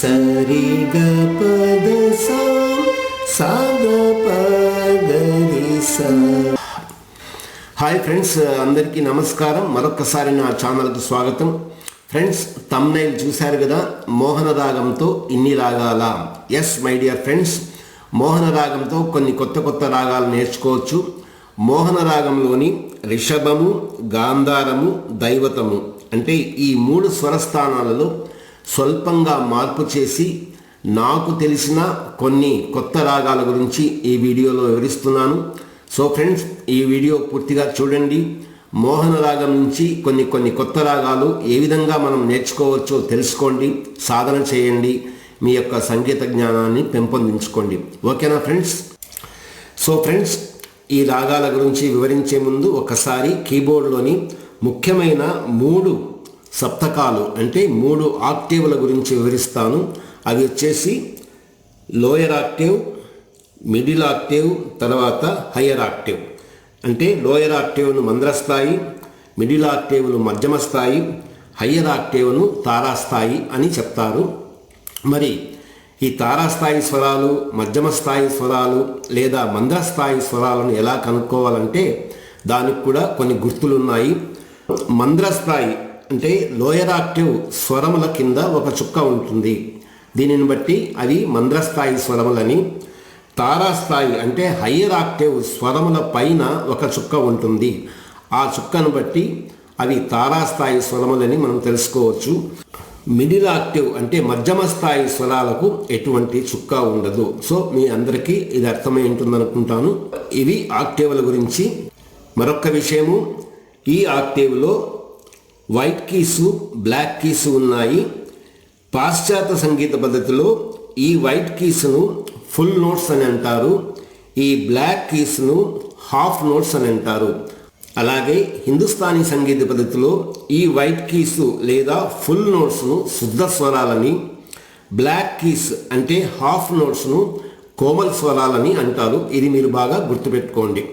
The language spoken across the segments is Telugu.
సరి గ పద సా గ ప గ రి సా. హాయ్ ఫ్రెండ్స్, అందరికీ నమస్కారం. మరొకసారి నా ఛానల్కి స్వాగతం. ఫ్రెండ్స్, థంబ్నెయిల్ చూశారు కదా, మోహన రాగంతో ఇన్ని రాగాల. ఎస్ మై డియర్ ఫ్రెండ్స్, మోహన రాగంతో కొన్ని కొత్త రాగాలు నేర్చుకోవచ్చు. మోహన రాగంలోని రిషభము, గాంధారము, దైవతము అంటే ఈ 3 స్వరస్థానాలలో స్వల్పంగా మార్పు చేసి నాకు తెలిసిన కొన్ని కొత్త రాగాల గురించి ఈ వీడియోలో వివరిస్తున్నాను. సో ఫ్రెండ్స్, ఈ వీడియో పూర్తిగా చూడండి. మోహన రాగం నుంచి కొన్ని కొత్త రాగాలు ఏ విధంగా మనం నేర్చుకోవచ్చో తెలుసుకోండి, సాధన చేయండి, మీ యొక్క సంగీత జ్ఞానాన్ని పెంపొందించుకోండి. ఓకేనా ఫ్రెండ్స్? సో ఫ్రెండ్స్, ఈ రాగాల గురించి వివరించే ముందు ఒకసారి కీబోర్డ్లోని ముఖ్యమైన 3 సప్తకాలు అంటే 3 ఆక్టేవుల గురించి వివరిస్తాను. అవి వచ్చేసి లోయర్ ఆక్టేవ్, మిడిల్ ఆక్టేవ్, తర్వాత హయ్యర్ ఆక్టేవ్. అంటే లోయర్ ఆక్టేవ్ను మంద్రస్థాయి, మిడిల్ ఆక్టేవ్ను మధ్యమ స్థాయి, హయ్యర్ ఆక్టేవ్ను తారాస్థాయి అని చెప్తారు. మరి ఈ తారాస్థాయి స్వరాలు, మధ్యమ స్థాయి స్వరాలు లేదా మంద్రస్థాయి స్వరాలను ఎలా కనుక్కోవాలంటే దానికి కూడా కొన్ని గుర్తులున్నాయి. మంద్రస్థాయి అంటే లోయర్ ఆక్టేవ్ స్వరముల కింద ఒక చుక్క ఉంటుంది. దీనిని బట్టి అవి మంద్రస్థాయి స్వరములని. తారాస్థాయి అంటే హయ్యర్ ఆక్టేవ్ స్వరముల పైన ఒక చుక్క ఉంటుంది. ఆ చుక్కను బట్టి అవి తారాస్థాయి స్వరములని మనం తెలుసుకోవచ్చు. మిడిల్ ఆక్టేవ్ అంటే మధ్యమ స్థాయి స్వరాలకు ఎటువంటి చుక్క ఉండదు. సో మీ అందరికీ ఇది అర్థమై ఉంటుందనుకుంటాను. ఇవి ఆక్టేవుల గురించి. మరొక విషయము, ఈ ఆక్టేవ్లో వైట్ కీసు, బ్లాక్ కీసు ఉన్నాయి. పాశ్చాత్య సంగీత పద్ధతిలో ఈ వైట్ కీస్ను ఫుల్ నోట్స్ అని అంటారు, ఈ బ్లాక్ కీస్ను హాఫ్ నోట్స్ అని అంటారు. అలాగే హిందుస్థానీ సంగీత పద్ధతిలో ఈ వైట్ కీసు లేదా ఫుల్ నోట్స్ను శుద్ధ స్వరాలని, బ్లాక్ కీస్ అంటే హాఫ్ నోట్స్ను కోమల్ స్వరాలని అంటారు. ఇది మీరు బాగా గుర్తుపెట్టుకోండి.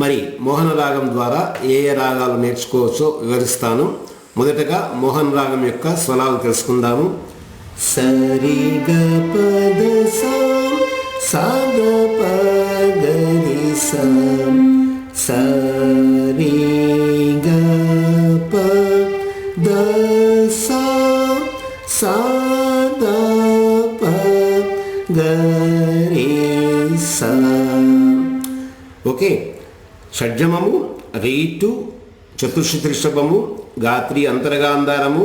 మరి మోహన రాగం ద్వారా ఏ రాగాలు నేర్చుకోవచ్చో వివరిస్తాను. మొదటగా మోహన రాగం యొక్క స్వరాలు తెలుసుకుందాము. సరి గ పద సా గ ప గ రి సా. సరి గ ప ద సా ద ప గ రి సా. ఓకే. షడ్జమము, రీటు, చతుశ్రుతి రిషభము, గాత్రి అంతరగాంధారము,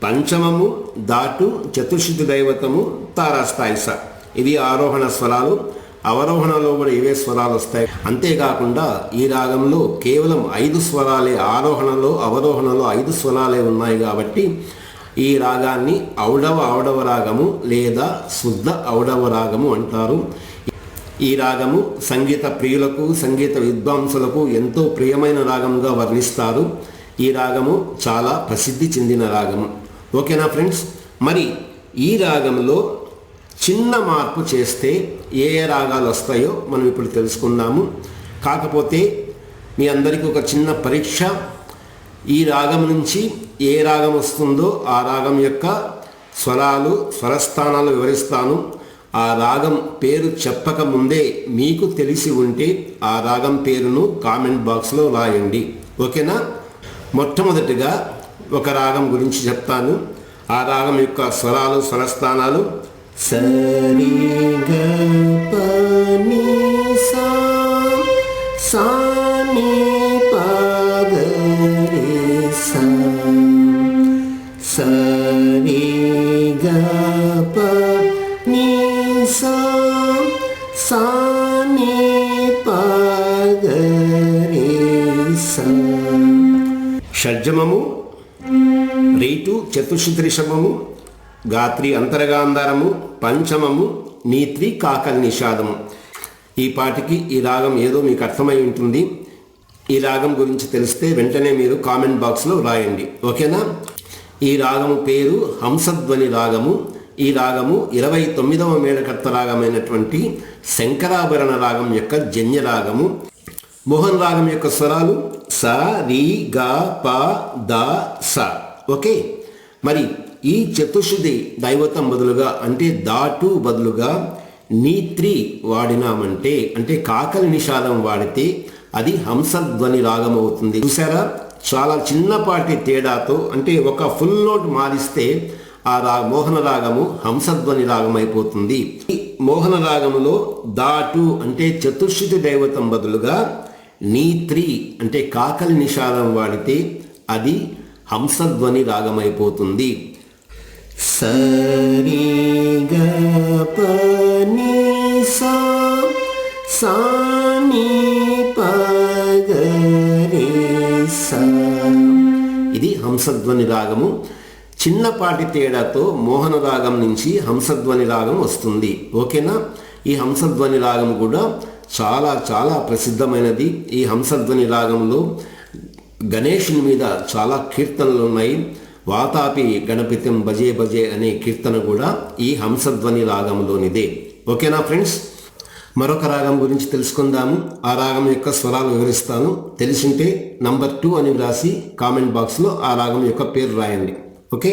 పంచమము, దాటు, చతుశ్రుతి దైవతము, తారాస్థాయి స. ఇవి ఆరోహణ స్వరాలు. అవరోహణలో కూడా ఇవే స్వరాలు వస్తాయి. అంతేకాకుండా ఈ రాగంలో కేవలం 5 స్వరాలే, ఆరోహణలో అవరోహణలో 5 స్వరాలే ఉన్నాయి. కాబట్టి ఈ రాగాన్ని ఔడవ రాగము లేదా శుద్ధ ఔడవ రాగము అంటారు. ఈ రాగము సంగీత ప్రియులకు, సంగీత విద్వాంసులకు ఎంతో ప్రియమైన రాగంగా వర్ణిస్తారు. ఈ రాగము చాలా ప్రసిద్ధి చెందిన రాగము. ఓకేనా ఫ్రెండ్స్? మరి ఈ రాగంలో చిన్న మార్పు చేస్తే ఏ రాగాలు వస్తాయో మనం ఇప్పుడు తెలుసుకుందాము. కాకపోతే మీ అందరికీ ఒక చిన్న పరీక్ష. ఈ రాగం నుంచి ఏ రాగం వస్తుందో ఆ రాగం యొక్క స్వరాలు, స్వరస్థానాలు వివరిస్తాను. ఆ రాగం పేరు చెప్పక ముందే మీకు తెలిసి ఉంటే ఆ రాగం పేరును కామెంట్ బాక్స్లో రాయండి. ఓకేనా? మొట్టమొదటిగా ఒక రాగం గురించి చెప్తాను. ఆ రాగం యొక్క స్వరాలు, స్వరస్థానాలు. సరి గ ప ని సా సా ని ప గ రి సా. సరి గ ప ని సా సా ని ప గ రి సా. షడ్జమము, రీటు, చతుశ్రుతి రిషభము, గాత్రి అంతరగాంధారము, పంచమము, నీత్రి, కాకల్ నిషాదము. ఈ పాటికి ఈ రాగం ఏదో మీకు అర్థమై ఉంటుంది. ఈ రాగం గురించి తెలిస్తే వెంటనే మీరు కామెంట్ బాక్స్లో రాయండి. ఓకేనా? ఈ రాగము పేరు హంసధ్వని రాగము. ఈ రాగము 29వ మేళకర్త రాగమైనటువంటి శంకరాభరణ రాగం యొక్క జన్య రాగము. మోహన్ రాగం యొక్క స్వరాలు స రి గ ప ద స. ఓకే. మరి ఈ చతుశ్రుతి దైవతం బదులుగా అంటే దాటు బదులుగా నీత్రి వాడినామంటే అంటే కాకలి నిషాదం వాడితే అది హంసధ్వని రాగం అవుతుంది. చూసారా, చాలా చిన్నపాటి తేడాతో అంటే ఒక ఫుల్ నోట్ మారిస్తే ఆ మోహన రాగము హంసధ్వని రాగం అయిపోతుంది. ఈ మోహన రాగములో దాటు అంటే చతుశ్రుతి దైవతం బదులుగా నీత్రి అంటే కాకలి నిషాదం వాడితే అది హంసధ్వని రాగం అయిపోతుంది. సరి గ ప ని సా సా ని ప గ రి సా. ఇది హంసధ్వని రాగము. చిన్నపాటి తేడాతో మోహన రాగం నుంచి హంసధ్వని రాగం వస్తుంది. ఓకేనా? ఈ హంసధ్వని రాగం కూడా చాలా చాలా ప్రసిద్ధమైనది. ఈ హంసధ్వని రాగంలో గణేశుని మీద చాలా కీర్తనలు ఉన్నాయి. వాతాపి గణపతిం భజే భజే అనే కీర్తన కూడా ఈ హంసధ్వని రాగంలోనిదే. ఓకేనా ఫ్రెండ్స్? మరొక రాగం గురించి తెలుసుకుందాము. ఆ రాగం యొక్క స్వరాలు వివరిస్తాను. తెలిసింటే నంబర్ 2 అని వ్రాసి కామెంట్ బాక్స్లో ఆ రాగం యొక్క పేరు రాయండి. ఓకే?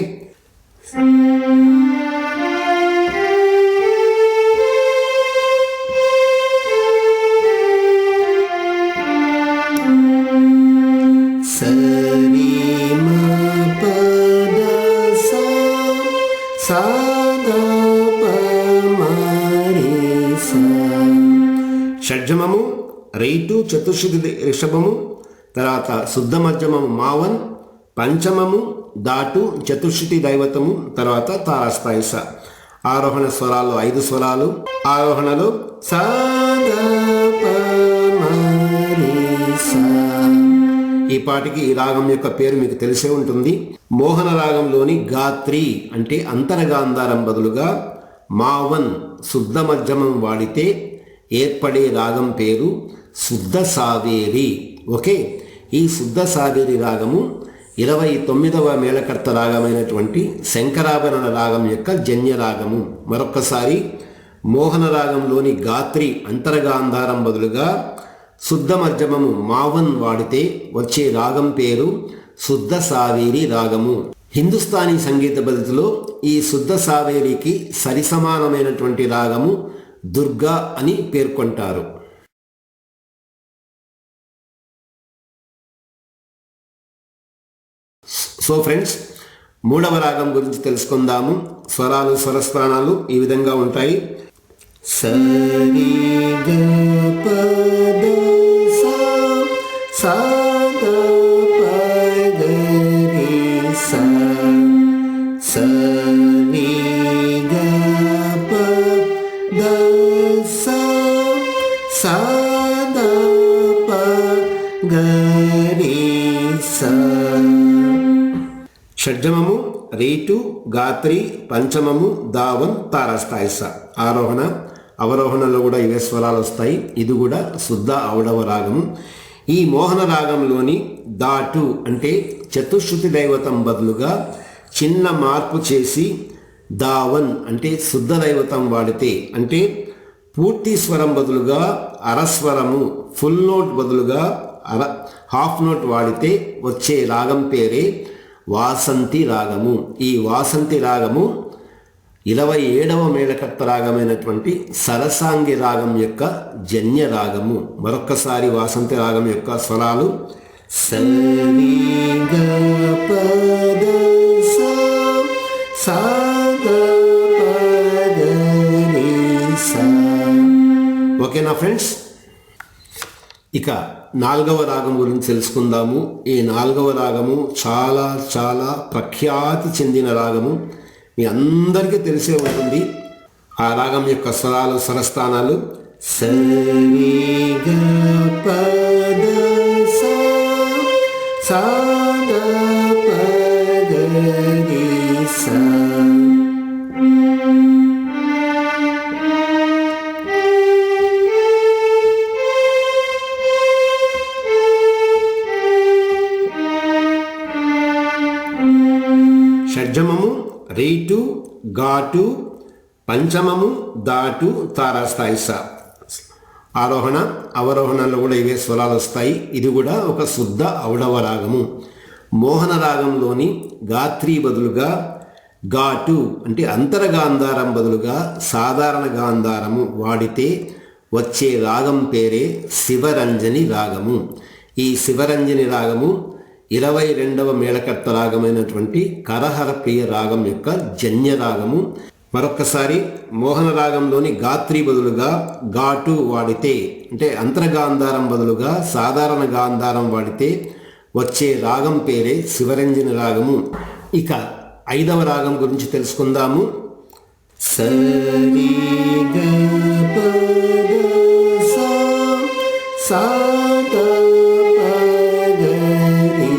సరి మ ప ద సా సా ద ప మ రి సా. షడ్జమము, రైటు చతుశ్రుతి రిషభము, తర్వాత శుద్ధ మధ్యమము మావన్, పంచమము దాటు చతుశ్రుతి దైవతము, తర్వాత తారాస్థాయి స. ఆరోహణ స్వరాలు 5 స్వరాలు. ఆరోహణలో సా ద ప మ రి సా. ఈ పాటికి ఈ రాగం యొక్క పేరు మీకు తెలిసే ఉంటుంది. మోహన రాగంలోని గాత్రి అంటే అంతరగాంధారం బదులుగా మావన్ శుద్ధ మధ్యమం వాడితే ఏర్పడే రాగం పేరు శుద్ధ సావేరి. ఓకే? ఈ శుద్ధ సావేరి రాగము 29వ మేళకర్త రాగమైనటువంటి శంకరాభరణ రాగం యొక్క జన్య రాగము. మరొక్కసారి మోహన రాగంలోని గాత్రి అంతరగాంధారం బదులుగా శుద్ధ మధ్యమము మావన్ వాడితే వచ్చే రాగం పేరు శుద్ధ సావేరి రాగము. హిందుస్థానీ సంగీత పద్ధతిలో ఈ శుద్ధ సావేరికి సరిసమానమైనటువంటి రాగము దుర్గా అని పేర్కొంటారు. సో ఫ్రెండ్స్, 3వ రాగం గురించి తెలుసుకుందాము. స్వరాలు స్వరస్థానాలు ఈ విధంగా ఉంటాయి. సరి గ ప ద సా సా ద ప గ రి సా. సరి గ ప ద సా సా ద ప గ రి సా. షడ్జమము, రేటు, గాత్రి, పంచమము, దావన్, తారాస్థాయి స. ఆరోహణ అవరోహణలో కూడా ఇవే స్వరాలు వస్తాయి. ఇది కూడా శుద్ధ ఔడవ రాగము. ఈ మోహన రాగంలోని దాటు అంటే చతుశ్రుతి దైవతం బదులుగా చిన్న మార్పు చేసి దావన్ అంటే శుద్ధ దైవతం వాడితే అంటే పూర్తి స్వరం బదులుగా అరస్వరము, ఫుల్ నోట్ బదులుగా హాఫ్ నోట్ వాడితే వచ్చే రాగం పేరే వాసంతి రాగము. ఈ వాసంతి రాగము 27వ మేళకర్త రాగమైనటువంటి సరసాంగి రాగం యొక్క జన్య రాగము. మరొక్కసారి వాసంతి రాగం యొక్క స్వరాలు సరి గ ప ద సా సా ద ప గ రి సా. ఓకేనా ఫ్రెండ్స్? ఇక 4వ రాగం గురించి తెలుసుకుందాము. ఈ 4వ రాగము చాలా చాలా ప్రఖ్యాతి చెందిన రాగము. మీ అందరికీ తెలిసే ఉంటుంది. ఆ రాగం యొక్క స్వరాలు స్వరస్థానాలు సరి గ ప ద సా సా ద ప గ రి సా. షడ్జమము, రేటు, ఘాటు, పంచమము, దాటు, తారాస్థాయి స. ఆరోహణ అవరోహణలో కూడా ఇవే స్వరాలు వస్తాయి. ఇది కూడా ఒక శుద్ధ ఔడవ రాగము. మోహన రాగంలోని గాత్రి బదులుగా ఘాటు అంటే అంతరగాంధారం బదులుగా సాధారణ గాంధారము వాడితే వచ్చే రాగం పేరే శివరంజని రాగము. ఈ శివరంజని రాగము 22వ మేళకర్త రాగమైనటువంటి కరహర ప్రియ రాగం యొక్క జన్య రాగము. మరొక్కసారి మోహన రాగంలోని గాత్రి బదులుగా ఘాటు వాడితే అంటే అంతరగాంధారం బదులుగా సాధారణ గాంధారం వాడితే వచ్చే రాగం పేరే శివరంజని రాగము. ఇక 5వ రాగం గురించి తెలుసుకుందాము. సరి గ ప ద సా సా ద ప గ రి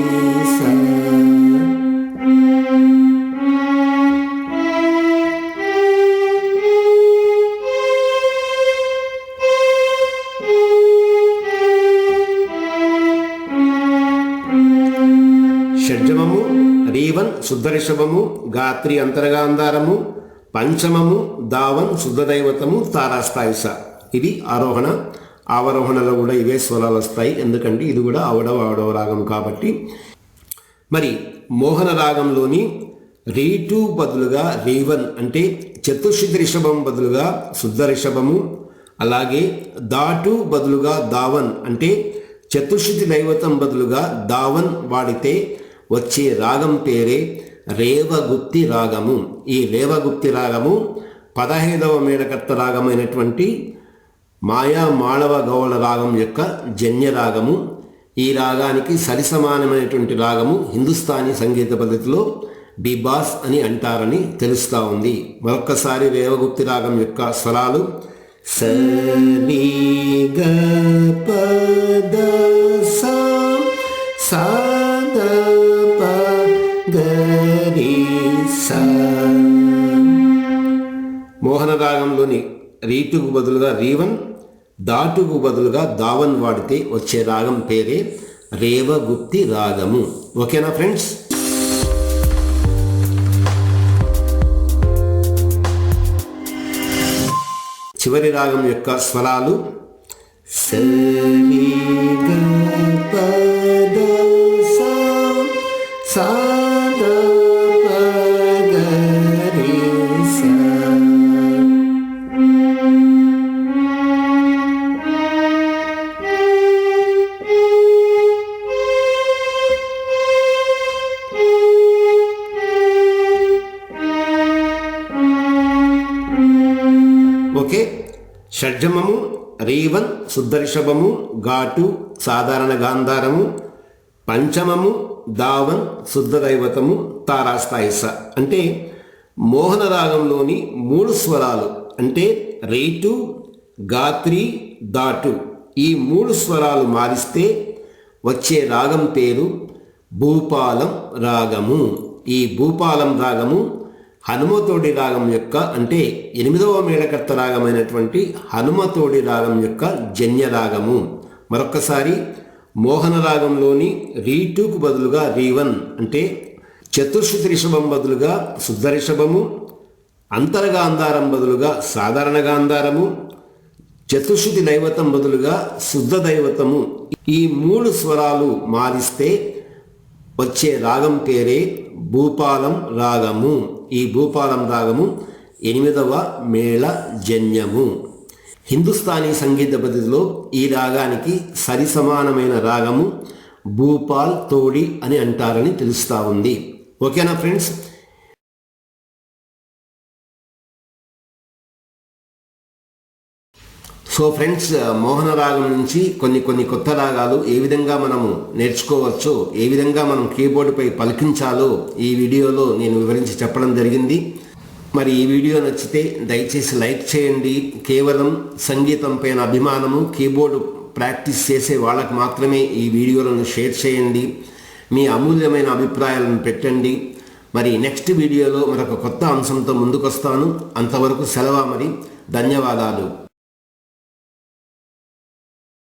సా. షడ్జమము రీవన్ శుద్ధ రిషభము, గాత్రి అంతరగాంధారము, పంచమము దావన్ శుద్ధ దైవతము, తారాస్థాయిస. ఇది ఆరోహణ. ఆవరోహణలో కూడా ఇవే స్వరాలు వస్తాయి, ఎందుకంటే ఇది కూడా ఆవడవ రాగం కాబట్టి. మరి మోహన రాగంలోని రీటు బదులుగా రీవన్ అంటే చతుశ్రుతి రిషభం బదులుగా శుద్ధ రిషభము, అలాగే దాటు బదులుగా దావన్ అంటే చతుశ్రుతి దైవతం బదులుగా దావన్ వాడితే వచ్చే రాగం పేరే రేవగుప్తి రాగము. ఈ రేవగుప్తి రాగము 15వ మేళకర్త రాగమైనటువంటి మాయా మాళవ గౌళ రాగం యొక్క జన్య రాగము. ఈ రాగానికి సరిసమానమైనటువంటి రాగము హిందుస్థానీ సంగీత పద్ధతిలో బిబాస్ అని అంటారని తెలుస్తూ ఉంది. మరొక్కసారి రేవగుప్తి రాగం యొక్క స్వరాలు సరి గ ప ద సా సా ద ప గ రి సా. మోహన రాగంలోని రీటుకు బదులుగా రీవన్, దాటుకు బదులుగా దావన్ వాడితే వచ్చే రాగం పేరే రేవగుప్తి రాగము. ఓకేనా ఫ్రెండ్స్? చివరి రాగం యొక్క స్వరాలు సరి గ ప ద సా సా ద ప గ రి సా. ఓకే. షడ్జమము రీవన్ శుద్ధ రిషభము, ఘాటు సాధారణ గాంధారము, పంచమము దావన్ శుద్ధ దైవతము, తారాస్థాయిస. అంటే మోహన రాగంలోని 3 స్వరాలు అంటే రీటు, గాత్రి, దాటు ఈ 3 స్వరాలు మారిస్తే వచ్చే రాగం పేరు భూపాలం రాగము. ఈ భూపాలం రాగము హనుమతోడి రాగం యొక్క అంటే 8వ మేళకర్త రాగమైనటువంటి హనుమతోడి రాగం యొక్క జన్య రాగము. మరొక్కసారి మోహన రాగంలోని రీటుకు బదులుగా రీవన్ అంటే చతుశ్రుతి రిషభం బదులుగా శుద్ధ రిషభము, అంతరగాంధారం బదులుగా సాధారణ గాంధారము, చతుశ్రుతి దైవతం బదులుగా శుద్ధ దైవతము ఈ 3 స్వరాలు మారిస్తే వచ్చే రాగం పేరే భూపాలం రాగము. ఈ భూపాలం రాగము 8వ మేళ జన్యము. హిందుస్థానీ సంగీత పద్ధతిలో ఈ రాగానికి సరిసమానమైన రాగము భూపాల్ తోడి అని అంటారని తెలుస్తూ ఉంది. ఓకేనా ఫ్రెండ్స్? సో ఫ్రెండ్స్, మోహన రాగం నుంచి కొన్ని కొత్త రాగాలు ఏ విధంగా మనము నేర్చుకోవచ్చో, ఏ విధంగా మనం కీబోర్డుపై పలికించాలో ఈ వీడియోలో నేను వివరించి చెప్పడం జరిగింది. మరి ఈ వీడియో నచ్చితే దయచేసి లైక్ చేయండి. కేవలం సంగీతం పైన అభిమానము, కీబోర్డు ప్రాక్టీస్ చేసే వాళ్ళకు మాత్రమే ఈ వీడియోలను షేర్ చేయండి. మీ అమూల్యమైన అభిప్రాయాలను పెట్టండి. మరి నెక్స్ట్ వీడియోలో మరొక కొత్త అంశంతో ముందుకొస్తాను. అంతవరకు సెలవు. మరి ధన్యవాదాలు.